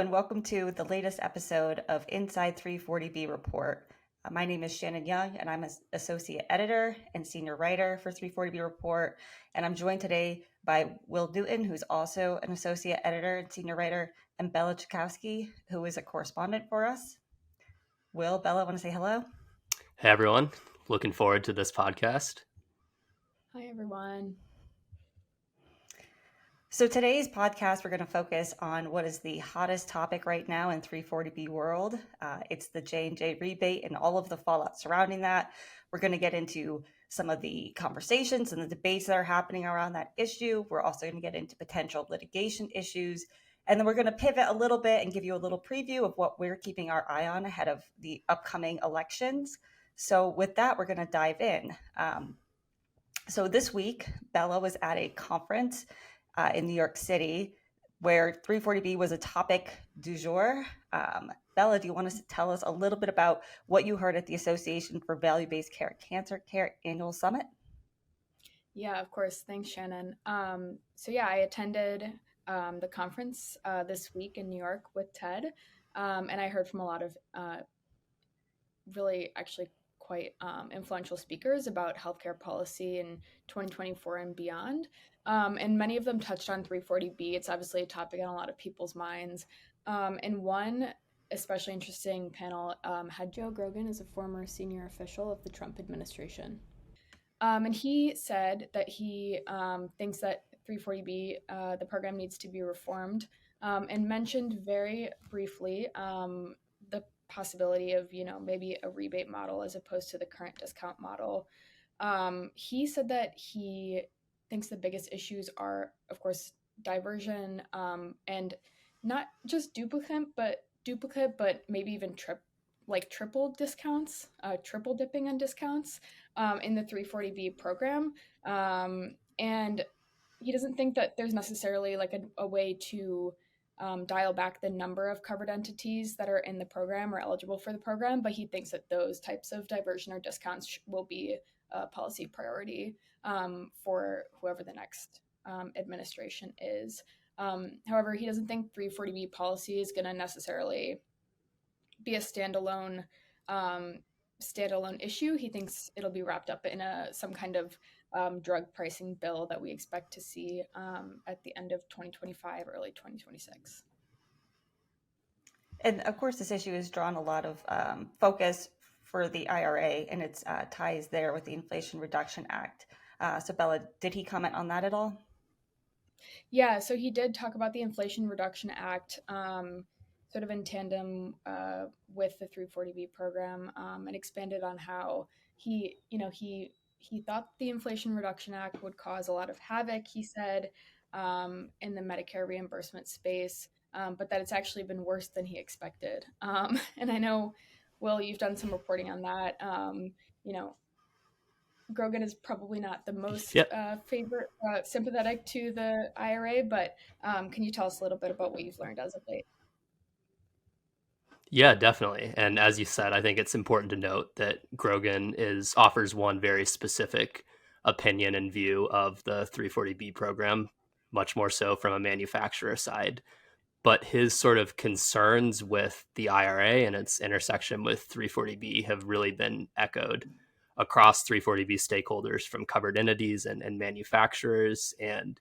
and welcome to the latest episode of Inside 340B Report. My name is Shannon Young, and I'm an associate editor and senior writer for 340B Report. And I'm joined today by Will Newton, who's also an associate editor and senior writer, and Bella Czajkowski, who is a correspondent for us. Will, Bella, want to say hello? Hey, everyone. Looking forward to this podcast. Hi, everyone. So today's podcast, we're going to focus on what is the hottest topic right now in 340B world. It's the J&J rebate and all of the fallout surrounding that. We're going to get into some of the conversations and the debates that are happening around that issue. We're also going to get into potential litigation issues. And then we're going to pivot a little bit and give you a little preview of what we're keeping our eye on ahead of the upcoming elections. So with that, we're going to dive in. So this week, Bella was at a conference in New York City, where 340B was a topic du jour. Bella, do you want to tell us a little bit about what you heard at the Association for Value-Based Care Cancer Care Annual Summit? Yeah, of course. Thanks, Shannon. I attended the conference this week in New York with Ted, and I heard from a lot of really actually quite influential speakers about healthcare policy in 2024 and beyond. And many of them touched on 340B. It's obviously a topic on a lot of people's minds. And one especially interesting panel had Joe Grogan as a former senior official of the Trump administration. And he said that he thinks that 340B, the program, needs to be reformed, and mentioned very briefly the possibility of, maybe a rebate model as opposed to the current discount model. He said that he thinks the biggest issues are, of course, diversion and not just duplicate, but maybe even triple discounts, triple dipping on discounts in the 340B program. And he doesn't think that there's necessarily like a way to dial back the number of covered entities that are in the program or eligible for the program, but he thinks that those types of diversion or discounts will be a policy priority for whoever the next administration is. However, he doesn't think 340B policy is going to necessarily be a standalone issue. He thinks it'll be wrapped up in some kind of drug pricing bill that we expect to see at the end of 2025, early 2026. And of course, this issue has drawn a lot of focus for the IRA and its ties there with the Inflation Reduction Act. So Bella, did he comment on that at all? Yeah, so he did talk about the Inflation Reduction Act, sort of in tandem with the 340B program, and expanded on how he thought the Inflation Reduction Act would cause a lot of havoc, he said, in the Medicare reimbursement space, but that it's actually been worse than he expected. And I know, Will, you've done some reporting on that. Grogan is probably not the most favorite, sympathetic to the IRA, but can you tell us a little bit about what you've learned as of late? Yeah, definitely. And as you said, I think it's important to note that Grogan offers one very specific opinion and view of the 340B program, much more so from a manufacturer side. But his sort of concerns with the IRA and its intersection with 340B have really been echoed across 340B stakeholders, from covered entities and manufacturers. And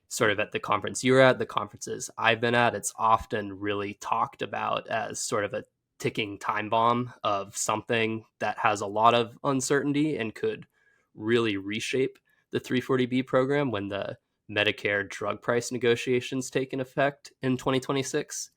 sort of at the conference you're at, the conferences I've been at, it's often really talked about as sort of a ticking time bomb of something that has a lot of uncertainty and could really reshape the 340B program when the Medicare drug price negotiations take effect in 2026.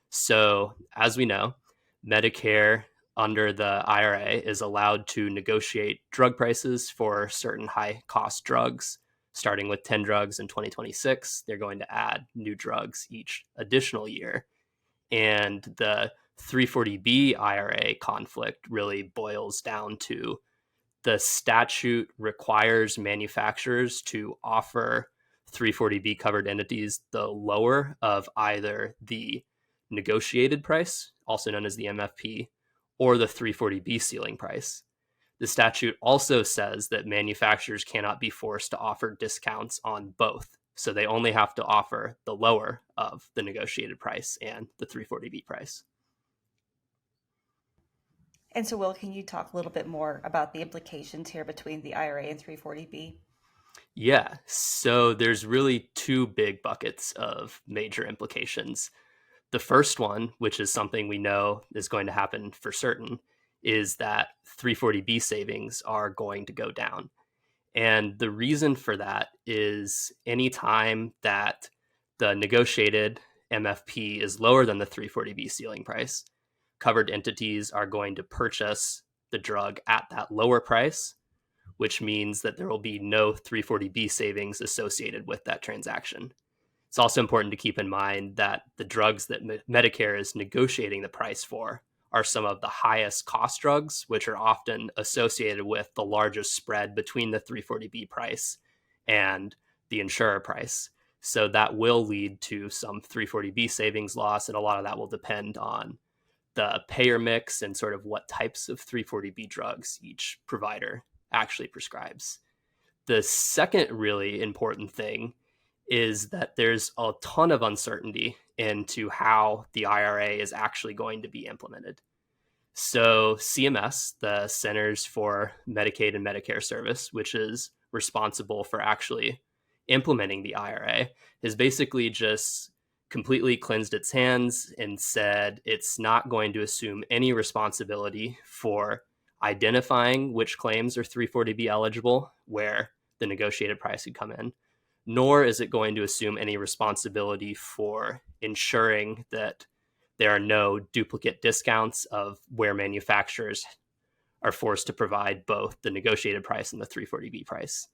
So as we know, Medicare under the IRA is allowed to negotiate drug prices for certain high cost drugs. Starting with 10 drugs in 2026, they're going to add new drugs each additional year. And the 340B IRA conflict really boils down to the statute requires manufacturers to offer 340B covered entities the lower of either the negotiated price, also known as the MFP, or the 340B ceiling price. The statute also says that manufacturers cannot be forced to offer discounts on both So they only have to offer the lower of the negotiated price and the 340B price. And so, Will, can you talk a little bit more about the implications here between the IRA and 340B? Yeah, so there's really two big buckets of major implications. The first one, which is something we know is going to happen for certain, is that 340B savings are going to go down. And the reason for that is anytime that the negotiated MFP is lower than the 340B ceiling price, covered entities are going to purchase the drug at that lower price, which means that there will be no 340B savings associated with that transaction. It's also important to keep in mind that the drugs that Medicare is negotiating the price for are some of the highest cost drugs, which are often associated with the largest spread between the 340B price and the insurer price. So that will lead to some 340B savings loss, and a lot of that will depend on the payer mix and sort of what types of 340B drugs each provider actually prescribes. The second really important thing is that there's a ton of uncertainty into how the IRA is actually going to be implemented. So CMS, the Centers for Medicaid and Medicare Service, which is responsible for actually implementing the IRA, has basically just completely cleansed its hands and said it's not going to assume any responsibility for identifying which claims are 340B eligible, where the negotiated price would come in, nor is it going to assume any responsibility for ensuring that there are no duplicate discounts of where manufacturers are forced to provide both the negotiated price and the 340B price.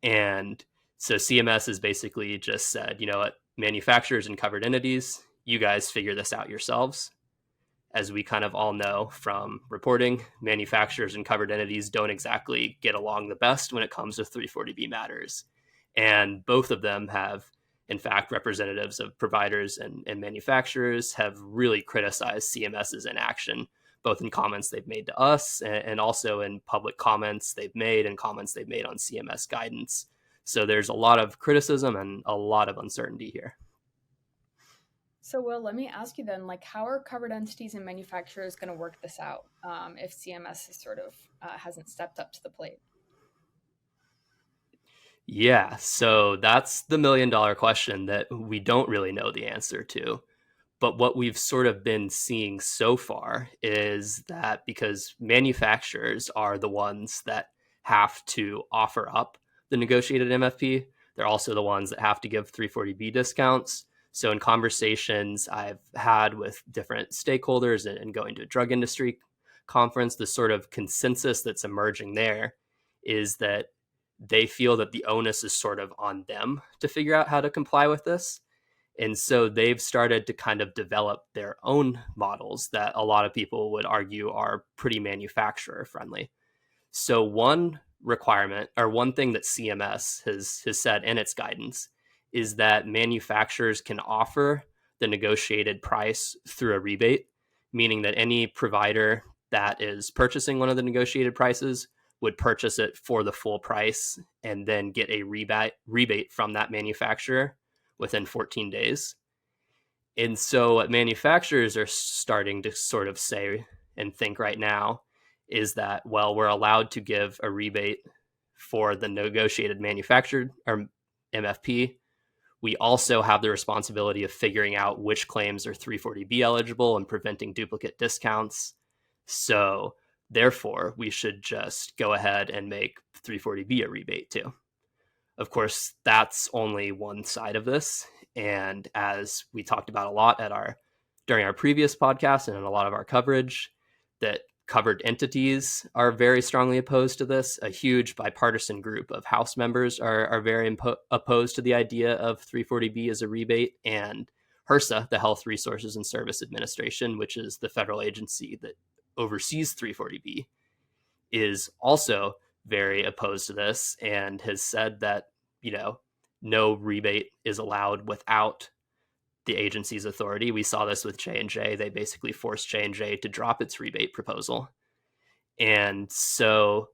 And so CMS has basically just said, you know what, manufacturers and covered entities, you guys figure this out yourselves. As we kind of all know from reporting, manufacturers and covered entities don't exactly get along the best when it comes to 340B matters. And both of them have, in fact, representatives of providers and manufacturers have really criticized CMS's inaction, both in comments they've made to us and also in public comments they've made and comments they've made on CMS guidance. So there's a lot of criticism and a lot of uncertainty here. So, Will, let me ask you then, like, how are covered entities and manufacturers going to work this out if CMS is sort of hasn't stepped up to the plate? Yeah, so that's the $1 million question that we don't really know the answer to. But what we've sort of been seeing so far is that because manufacturers are the ones that have to offer up the negotiated MFP, they're also the ones that have to give 340B discounts. So in conversations I've had with different stakeholders and going to a drug industry conference, the sort of consensus that's emerging there is that they feel that the onus is sort of on them to figure out how to comply with this. And so they've started to kind of develop their own models that a lot of people would argue are pretty manufacturer friendly. So one requirement, or one thing that CMS has said in its guidance, is that manufacturers can offer the negotiated price through a rebate, meaning that any provider that is purchasing one of the negotiated prices would purchase it for the full price and then get a rebate from that manufacturer within 14 days. And so what manufacturers are starting to sort of say and think right now is that, well, we're allowed to give a rebate for the negotiated manufactured or MFP. We also have the responsibility of figuring out which claims are 340B eligible and preventing duplicate discounts. So therefore, we should just go ahead and make 340B a rebate too. Of course, that's only one side of this. And as we talked about a lot during our previous podcast and in a lot of our coverage, that covered entities are very strongly opposed to this. A huge bipartisan group of House members are very opposed to the idea of 340B as a rebate. And HRSA, the Health Resources and Service Administration, which is the federal agency that oversees 340B, is also very opposed to this and has said that, you know, no rebate is allowed without the agency's authority. We saw this with J&J. They basically forced J&J to drop its rebate proposal. And so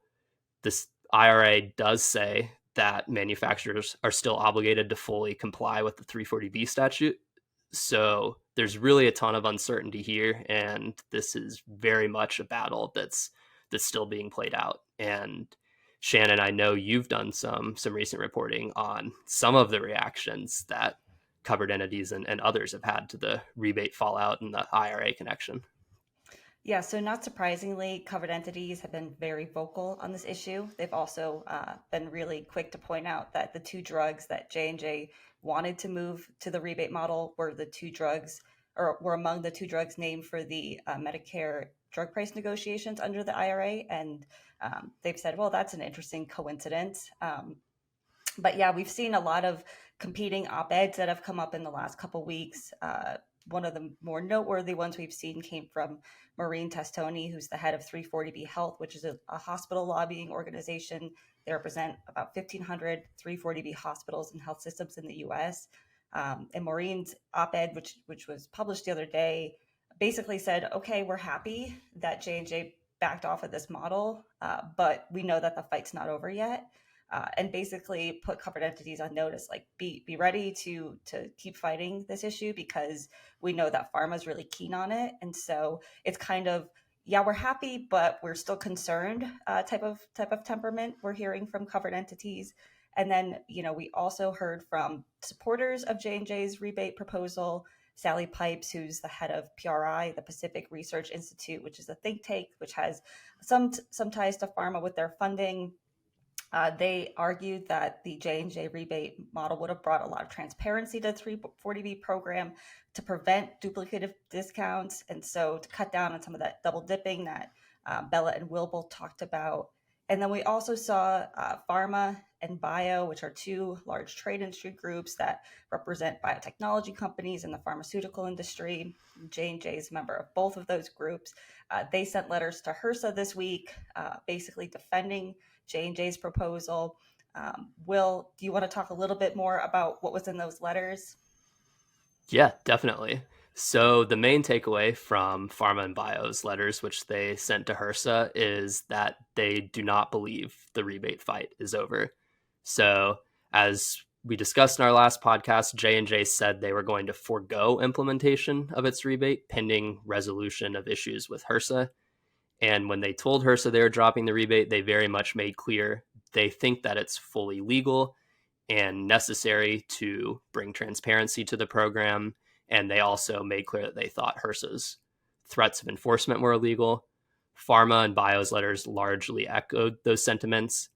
this IRA does say that manufacturers are still obligated to fully comply with the 340B statute. So there's really a ton of uncertainty here, and this is very much a battle that's still being played out. And Shannon, I know you've done some recent reporting on some of the reactions that covered entities and others have had to the rebate fallout and the IRA connection. Yeah, so not surprisingly, covered entities have been very vocal on this issue. They've also been really quick to point out that the two drugs that J&J wanted to move to the rebate model were the two drugs, or were among the two drugs named for the Medicare drug price negotiations under the IRA. And they've said, well, that's an interesting coincidence. But yeah, we've seen a lot of competing op-eds that have come up in the last couple weeks. One of the more noteworthy ones we've seen came from Maureen Testoni, who's the head of 340B Health, which is a hospital lobbying organization. They represent about 1,500 340B hospitals and health systems in the U.S. And Maureen's op-ed, which was published the other day, basically said, okay, we're happy that J&J backed off of this model, but we know that the fight's not over yet. And basically put covered entities on notice, like be ready to keep fighting this issue, because we know that pharma is really keen on it. And so it's kind of, yeah, we're happy, but we're still concerned type of temperament we're hearing from covered entities. And then, we also heard from supporters of J&J's rebate proposal, Sally Pipes, who's the head of PRI, the Pacific Research Institute, which is a think tank, which has some ties to pharma with their funding. They argued that the J&J rebate model would have brought a lot of transparency to the 340B program to prevent duplicative discounts, and so to cut down on some of that double dipping that Bella and Will both talked about. And then we also saw Pharma and Bio, which are two large trade industry groups that represent biotechnology companies in the pharmaceutical industry. J&J is a member of both of those groups. They sent letters to HRSA this week, basically defending J&J's proposal. Will, do you want to talk a little bit more about what was in those letters? Yeah, definitely. So the main takeaway from Pharma and Bio's letters, which they sent to HRSA, is that they do not believe the rebate fight is over. So as we discussed in our last podcast, J&J said they were going to forego implementation of its rebate pending resolution of issues with HRSA. And when they told HRSA they were dropping the rebate, they very much made clear they think that it's fully legal and necessary to bring transparency to the program. And they also made clear that they thought HRSA's threats of enforcement were illegal. Pharma and Bio's letters largely echoed those sentiments,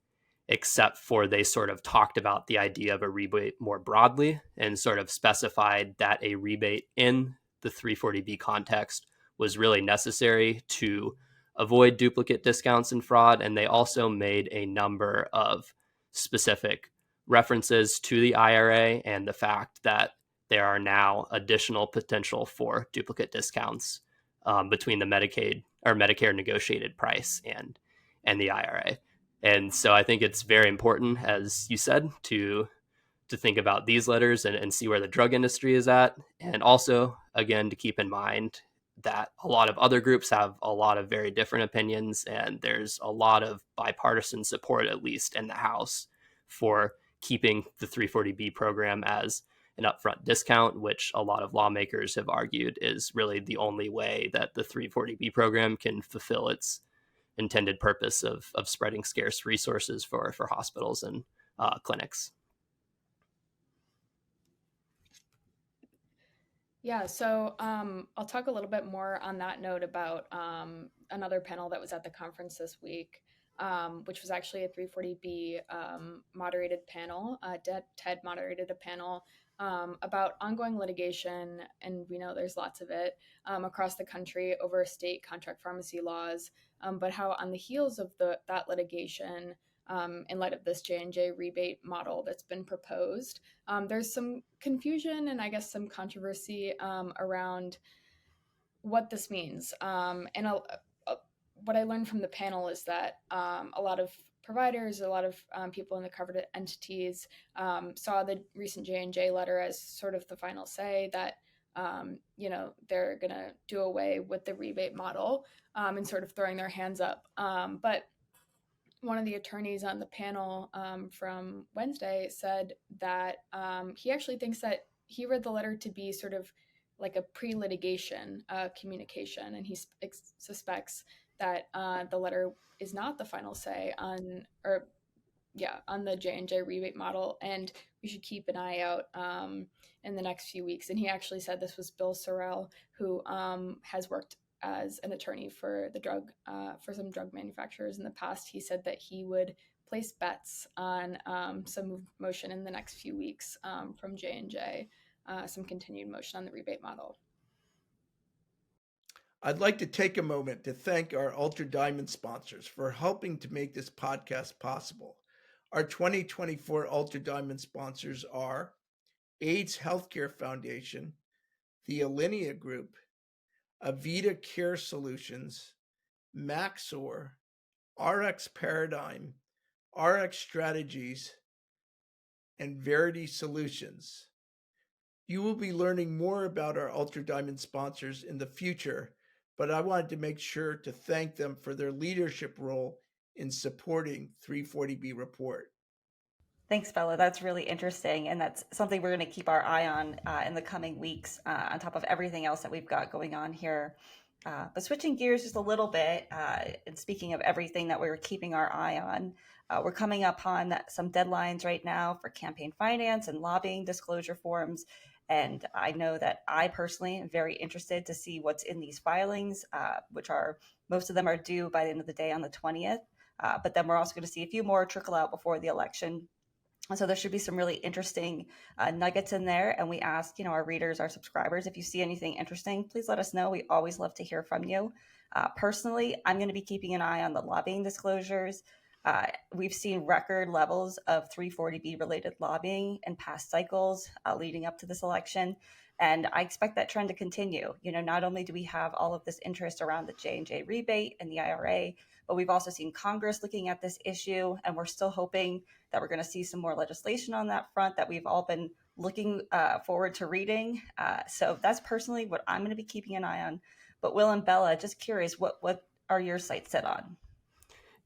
except for they sort of talked about the idea of a rebate more broadly and sort of specified that a rebate in the 340B context was really necessary to avoid duplicate discounts and fraud. And they also made a number of specific references to the IRA and the fact that there are now additional potential for duplicate discounts between the Medicaid or Medicare negotiated price and the IRA. And so I think it's very important, as you said, to think about these letters and see where the drug industry is at. And also, again, to keep in mind that a lot of other groups have a lot of very different opinions, and there's a lot of bipartisan support, at least in the House, for keeping the 340B program as an upfront discount, which a lot of lawmakers have argued is really the only way that the 340B program can fulfill its intended purpose of spreading scarce resources for hospitals and clinics. Yeah, so I'll talk a little bit more on that note about another panel that was at the conference this week, which was actually a 340B moderated panel. Ted moderated a panel about ongoing litigation, and we know there's lots of it across the country over state contract pharmacy laws, but how on the heels of that litigation, in light of this J&J rebate model that's been proposed, there's some confusion and I guess some controversy around what this means. What I learned from the panel is that a lot of providers, a lot of people in the covered entities saw the recent J&J letter as sort of the final say that they're going to do away with the rebate model and sort of throwing their hands up. But one of the attorneys on the panel from Wednesday said that he actually thinks that he read the letter to be sort of like a pre-litigation communication, and he suspects that the letter is not the final say on the J&J rebate model, and we should keep an eye out in the next few weeks. And he actually said this was Bill Sorrell, who has worked as an attorney for for some drug manufacturers in the past. He said that he would place bets on some motion in the next few weeks from J&J, some continued motion on the rebate model. I'd like to take a moment to thank our Ultra Diamond sponsors for helping to make this podcast possible. Our 2024 Ultra Diamond sponsors are AIDS Healthcare Foundation, the Alinea Group, Avita Care Solutions, Maxor, RX Paradigm, RX Strategies, and Verity Solutions. You will be learning more about our Ultra Diamond sponsors in the future, but I wanted to make sure to thank them for their leadership role in supporting 340B Report. Thanks, Bella. That's really interesting. And that's something we're going to keep our eye on in the coming weeks, on top of everything else that we've got going on here. But switching gears just a little bit, and speaking of everything that we're keeping our eye on, we're coming up on some deadlines right now for campaign finance and lobbying disclosure forms. And I know that I personally am very interested to see what's in these filings, which most of them are due by the end of the day on the 20th. But then we're also going to see a few more trickle out before the election. So there should be some really interesting nuggets in there. And we ask, our readers, our subscribers, if you see anything interesting, please let us know. We always love to hear from you. Personally, I'm going to be keeping an eye on the lobbying disclosures. We've seen record levels of 340B related lobbying in past cycles leading up to this election. And I expect that trend to continue. Not only do we have all of this interest around the J&J rebate and the IRA, but we've also seen Congress looking at this issue, and we're still hoping that we're going to see some more legislation on that front that we've all been looking forward to reading. So that's personally what I'm going to be keeping an eye on. But Will and Bella, just curious, what are your sights set on?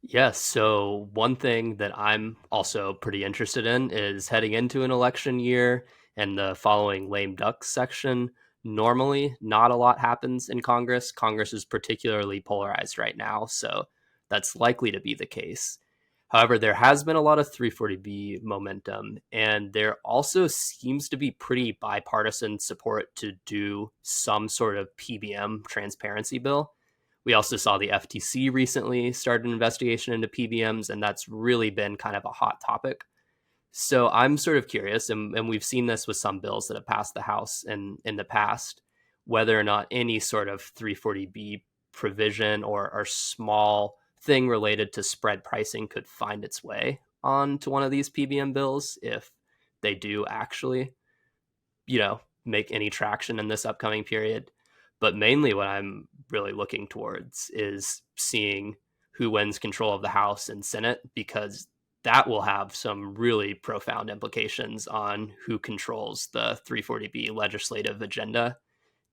Yes. So one thing that I'm also pretty interested in is heading into an election year and the following lame duck section. Normally, not a lot happens in Congress. Congress is particularly polarized right now, so that's likely to be the case. However, there has been a lot of 340B momentum, and there also seems to be pretty bipartisan support to do some sort of PBM transparency bill. We also saw the FTC recently start an investigation into PBMs, and that's really been kind of a hot topic. So I'm sort of curious, and we've seen this with some bills that have passed the House in the past, whether or not any sort of 340B provision or small thing related to spread pricing could find its way onto one of these PBM bills if they do actually, make any traction in this upcoming period. But mainly what I'm really looking towards is seeing who wins control of the House and Senate, because that will have some really profound implications on who controls the 340B legislative agenda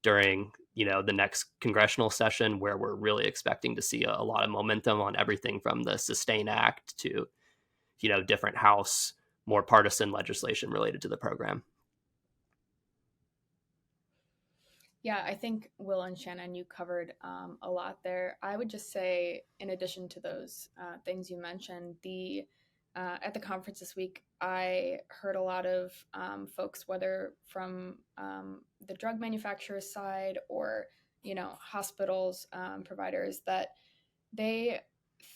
during, the next congressional session, where we're really expecting to see a lot of momentum on everything from the Sustain Act to, different House, more partisan legislation related to the program. Yeah, I think Will and Shannon, you covered a lot there. I would just say, in addition to those things you mentioned, at the conference this week, I heard a lot of folks, whether from the drug manufacturer's side or hospitals, providers, that they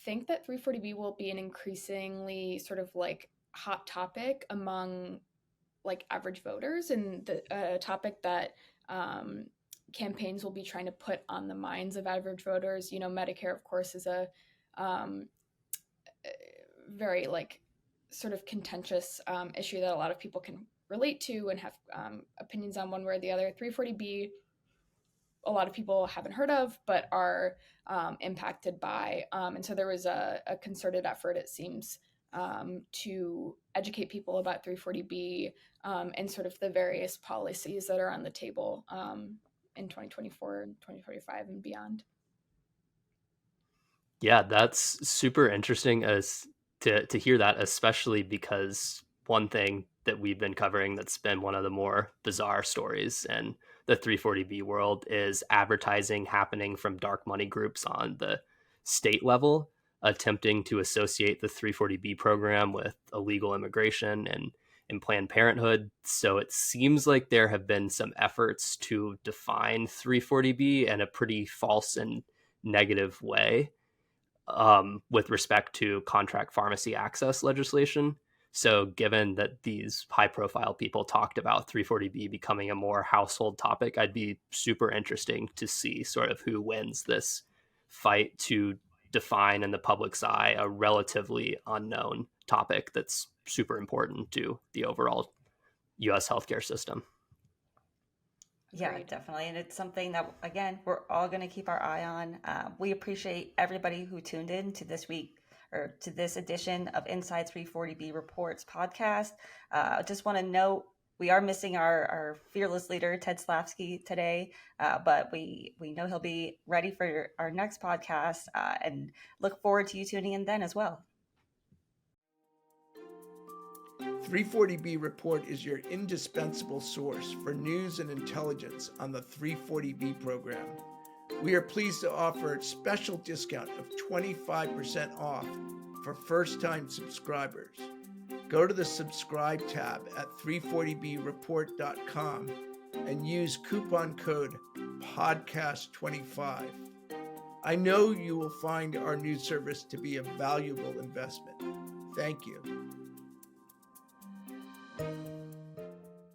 think that 340B will be an increasingly sort of like hot topic among like average voters, and the topic that campaigns will be trying to put on the minds of average voters. Medicare, of course, is a very like sort of contentious issue that a lot of people can relate to and have opinions on one way or the other. 340B, a lot of people haven't heard of, but are impacted by. And so there was a concerted effort, it seems, to educate people about 340B and sort of the various policies that are on the table in 2024 and 2025 and beyond. Yeah, that's super interesting as to hear that, especially because one thing that we've been covering that's been one of the more bizarre stories in the 340B world is advertising happening from dark money groups on the state level, attempting to associate the 340B program with illegal immigration and Planned Parenthood. So it seems like there have been some efforts to define 340B in a pretty false and negative way with respect to contract pharmacy access legislation. So given that these high profile people talked about 340B becoming a more household topic, I'd be super interesting to see sort of who wins this fight to define in the public's eye a relatively unknown topic that's super important to the overall US healthcare system. Yeah, Great. definitely. And it's something that, again, we're all going to keep our eye on. We appreciate everybody who tuned in to this week or to this edition of Inside 340B Reports podcast. I just want to note we are missing our fearless leader, Ted Slavsky, today, but we know he'll be ready for our next podcast and look forward to you tuning in then as well. 340B Report is your indispensable source for news and intelligence on the 340B program. We are pleased to offer a special discount of 25% off for first-time subscribers. Go to the subscribe tab at 340breport.com and use coupon code podcast25. I know you will find our new service to be a valuable investment. Thank you.